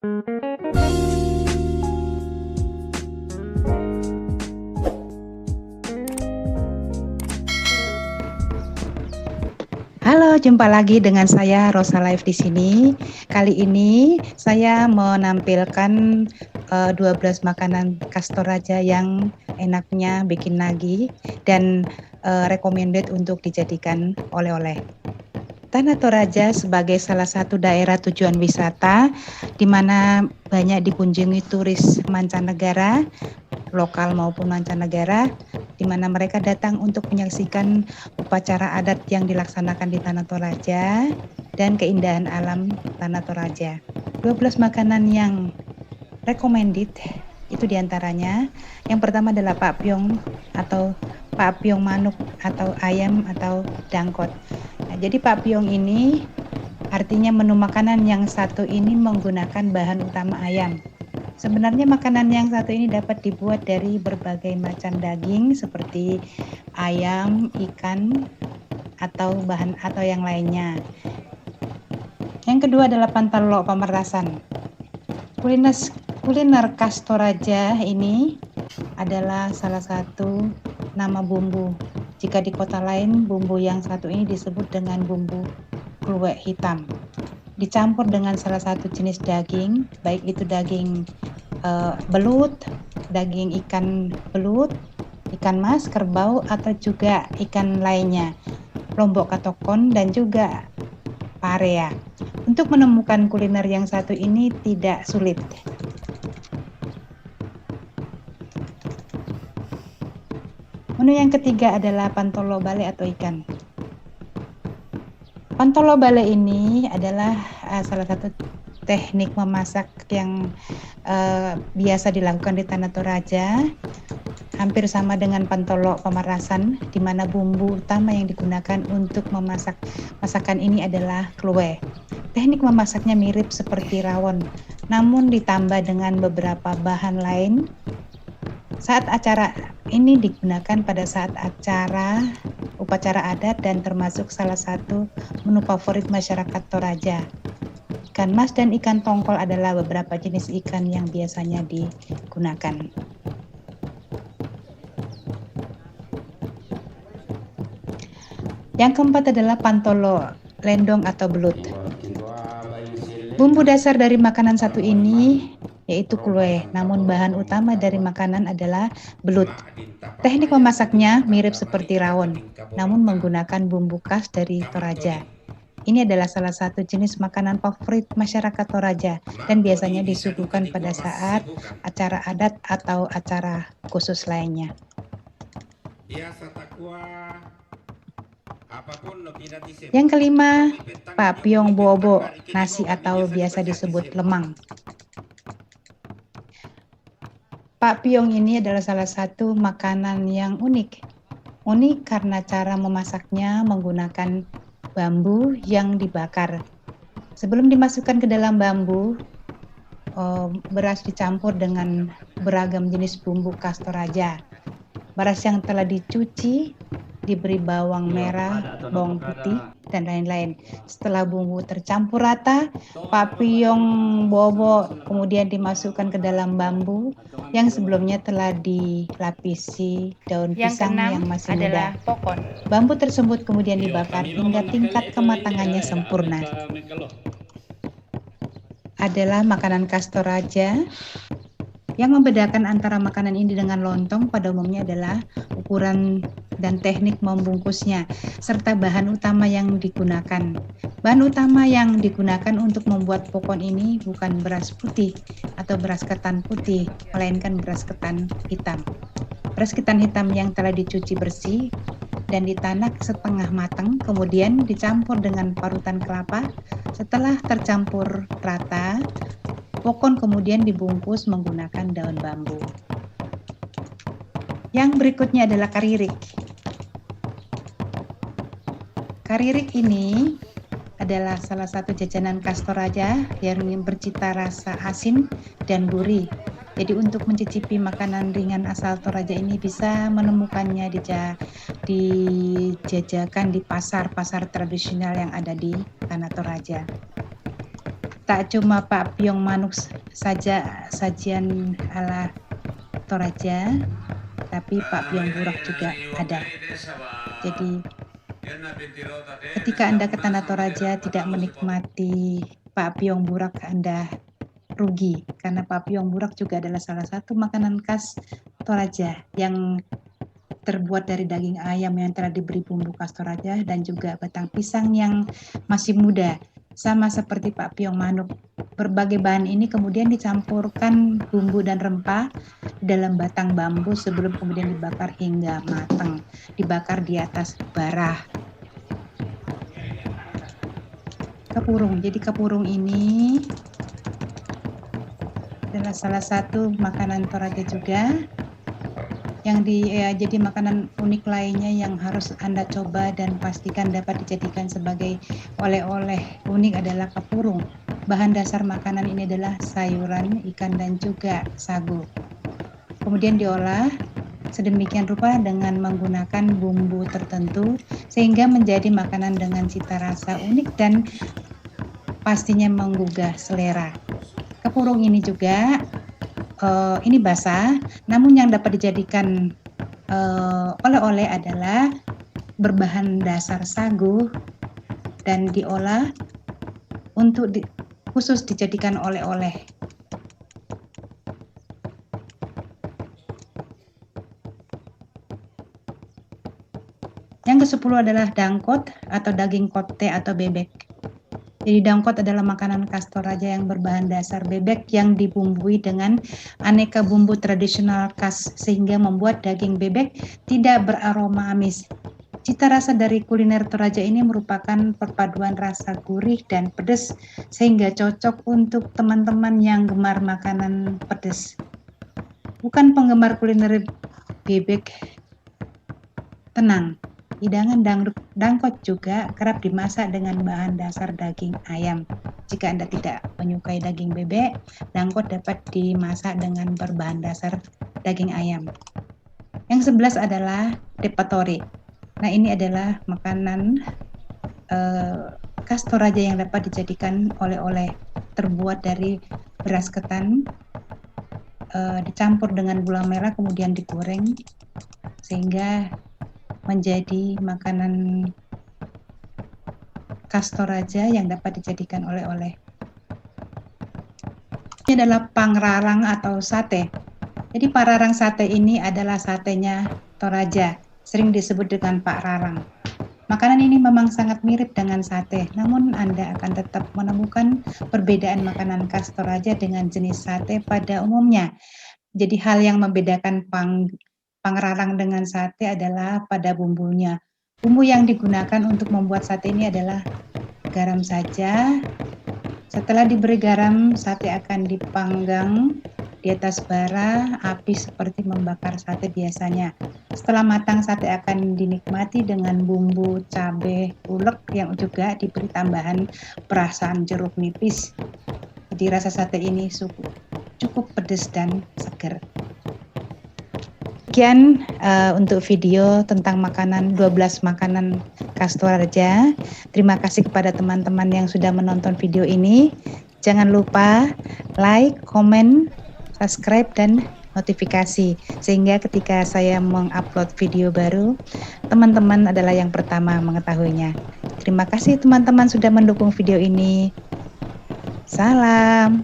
Halo, jumpa lagi dengan saya Rosa Live di sini. Kali ini saya menampilkan 12 makanan khas Toraja yang enaknya bikin nagih dan recommended untuk dijadikan oleh-oleh. Tanah Toraja sebagai salah satu daerah tujuan wisata di mana banyak dikunjungi turis mancanegara, lokal maupun mancanegara, di mana mereka datang untuk menyaksikan upacara adat yang dilaksanakan di Tanah Toraja dan keindahan alam Tanah Toraja. 12 makanan yang recommended itu diantaranya, yang pertama adalah pakpyong atau pakpyong manuk atau ayam atau dangkot. Nah, jadi pakpyong ini artinya menu makanan yang satu ini menggunakan bahan utama ayam. Sebenarnya makanan yang satu ini dapat dibuat dari berbagai macam daging seperti ayam, ikan, atau bahan atau yang lainnya. Yang kedua adalah pantalok pamerasan. Kuliner khas Toraja ini adalah salah satu nama bumbu. Jika di kota lain, bumbu yang satu ini disebut dengan bumbu kluwek hitam. Dicampur dengan salah satu jenis daging, baik itu daging belut, daging ikan belut, ikan mas, kerbau, atau juga ikan lainnya, lombok katokon, dan juga parea. Untuk menemukan kuliner yang satu ini tidak sulit. Menu yang ketiga adalah pantolo bale atau ikan. Pantolo bale ini adalah salah satu teknik memasak yang biasa dilakukan di Tanah Toraja, hampir sama dengan pantolok pamerasan, di mana bumbu utama yang digunakan untuk memasak masakan ini adalah kluwek. Teknik memasaknya mirip seperti rawon, namun ditambah dengan beberapa bahan lain. Saat acara ini digunakan pada saat upacara adat dan termasuk salah satu menu favorit masyarakat Toraja. Ikan mas dan ikan tongkol adalah beberapa jenis ikan yang biasanya digunakan. Yang keempat adalah pantolo, lendong atau belut. Bumbu dasar dari makanan satu ini yaitu kluwek, namun bahan utama dari makanan adalah belut. Teknik memasaknya mirip seperti rawon, namun menggunakan bumbu khas dari Toraja. Ini adalah salah satu jenis makanan favorit masyarakat Toraja dan biasanya disuguhkan pada saat acara adat atau acara khusus lainnya. Yang kelima, pakpyong bobo, nasi atau biasa disebut lemang. Pakpyong ini adalah salah satu makanan yang unik. Unik karena cara memasaknya menggunakan bambu yang dibakar. Sebelum dimasukkan ke dalam bambu, beras dicampur dengan beragam jenis bumbu khas Toraja. Beras yang telah dicuci, diberi bawang merah, bawang putih, dan lain-lain. Setelah bumbu tercampur rata, pakpyong bobo kemudian dimasukkan ke dalam bambu yang sebelumnya telah dilapisi daun pisang yang masih muda. Bambu tersebut kemudian dibakar hingga tingkat kematangannya sempurna. Adalah makanan khas Toraja. Yang membedakan antara makanan ini dengan lontong pada umumnya adalah ukuran dan teknik membungkusnya, serta bahan utama yang digunakan. Bahan utama yang digunakan untuk membuat pokon ini bukan beras putih atau beras ketan putih, melainkan beras ketan hitam. Beras ketan hitam yang telah dicuci bersih dan ditanak setengah matang, kemudian dicampur dengan parutan kelapa. Setelah tercampur rata, pokon kemudian dibungkus menggunakan daun bambu. Yang berikutnya adalah karirik. Karirik ini adalah salah satu jajanan khas Toraja yang bercita rasa asin dan gurih. Jadi untuk mencicipi makanan ringan asal Toraja ini bisa menemukannya dijajakan di pasar-pasar tradisional yang ada di Tanah Toraja. Tak cuma Pak Piong Manuk saja sajian ala Toraja, tapi Pak Piong Burak juga ada. Jadi ketika Anda ke Tanah Toraja tidak menikmati Pak Piong Burak, Anda rugi, karena Pak Piong Burak juga adalah salah satu makanan khas Toraja yang terbuat dari daging ayam yang telah diberi bumbu khas Toraja dan juga batang pisang yang masih muda, sama seperti Pak Piong Manuk. Berbagai bahan ini kemudian dicampurkan bumbu dan rempah dalam batang bambu sebelum kemudian dibakar hingga matang, dibakar di atas bara. Kepurung. Jadi kepurung ini adalah salah satu makanan Toraja juga yang jadi makanan unik lainnya yang harus Anda coba dan pastikan dapat dijadikan sebagai oleh-oleh unik adalah kepurung. Bahan dasar makanan ini adalah sayuran, ikan, dan juga sagu. Kemudian diolah sedemikian rupa dengan menggunakan bumbu tertentu sehingga menjadi makanan dengan cita rasa unik dan pastinya menggugah selera. Kepurung ini juga ini basah, namun yang dapat dijadikan oleh-oleh adalah berbahan dasar sagu dan diolah untuk khusus dijadikan oleh-oleh. Yang ke-10 adalah dangkot atau daging kote atau bebek. Jadi dangkot adalah makanan khas Toraja yang berbahan dasar bebek yang dibumbui dengan aneka bumbu tradisional khas sehingga membuat daging bebek tidak beraroma amis. Cita rasa dari kuliner Toraja ini merupakan perpaduan rasa gurih dan pedas sehingga cocok untuk teman-teman yang gemar makanan pedas. Bukan penggemar kuliner bebek, tenang. Hidangan dangkot juga kerap dimasak dengan bahan dasar daging ayam. Jika Anda tidak menyukai daging bebek, dangkot dapat dimasak dengan berbahan dasar daging ayam. Yang 11 adalah depatori. Nah, ini adalah makanan khas Toraja yang dapat dijadikan oleh-oleh, terbuat dari beras ketan, dicampur dengan gula merah kemudian digoreng sehingga menjadi makanan khas Toraja yang dapat dijadikan oleh-oleh. Ini adalah pangrarang atau sate. Jadi pararang sate ini adalah satenya Toraja, sering disebut dengan Pak Rarang. Makanan ini memang sangat mirip dengan sate, namun Anda akan tetap menemukan perbedaan makanan khas Toraja dengan jenis sate pada umumnya. Jadi hal yang membedakan pangrarang dengan sate adalah pada bumbunya. Bumbu yang digunakan untuk membuat sate ini adalah garam saja. Setelah diberi garam, sate akan dipanggang di atas bara api seperti membakar sate biasanya. Setelah matang, sate akan dinikmati dengan bumbu cabai ulek yang juga diberi tambahan perasan jeruk nipis. Jadi rasa sate ini cukup pedas dan segar. Sekian untuk video tentang 12 makanan khas Toraja. Terima kasih kepada teman-teman yang sudah menonton video ini. Jangan lupa like, komen, subscribe, dan notifikasi. Sehingga ketika saya mengupload video baru, teman-teman adalah yang pertama mengetahuinya. Terima kasih teman-teman sudah mendukung video ini. Salam.